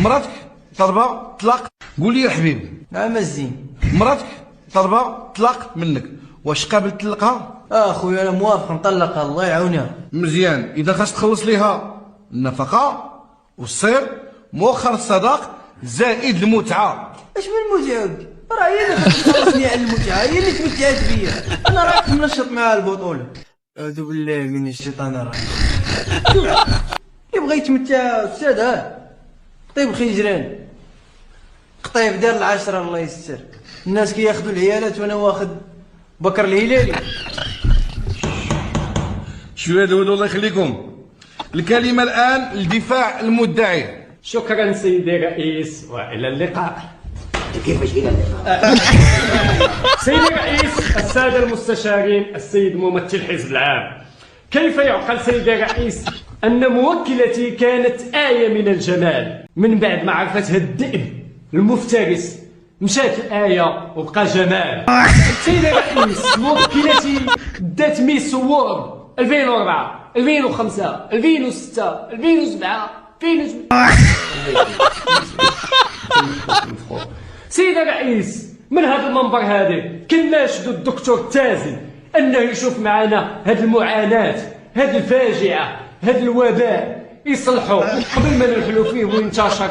مراتك طالبه طلاق، قول لي يا حبيبي. نعم الزين. مراتك طالبه طلاق منك، واش قابل تطلقها؟ خويا انا موافق نطلقها، الله يعاونها. مزيان، اذا خاص تخلص ليها النفقه والصير مؤخر الصداق زائد المتعه. اش من متعه؟ راه هي اللي خلصني على المتعه، هي اللي تمتعت بيا، انا راك منشط معها البطوله. اعوذ بالله من الشيطان الرجيم. يبغى يتمتع استاذ، طيب خنجران قطيف دار العشرة الله يستر. الناس كياخذوا العيالات وانا واخذ بكر الهلالي. شويه دولوا الله يخليكم. الكلمه الان لدفاع المدعي. شكرا سيدي الرئيس والى اللقاء. كيفاش الى اللقاء؟ سيدي الرئيس، الساده المستشارين، السيد ممثل الحزب العام، كيف يعقل سيدي الرئيس ان موكلتي كانت آية من الجمال، من بعد ما عرفتها الذئب المفترس مشات الآية وبقى جمال. سيدي الرئيس، موكلتي دات ميس وورد 2004 2005 2006 2007 2008. سيدي الرئيس، من هذا المنبر هذا كناشدو الدكتور تازي انه يشوف معنا هذه المعاناة، هذه الفاجعة، هذا الوباء، يصلحوا قبل ما نرحلوا فيه وينتشر.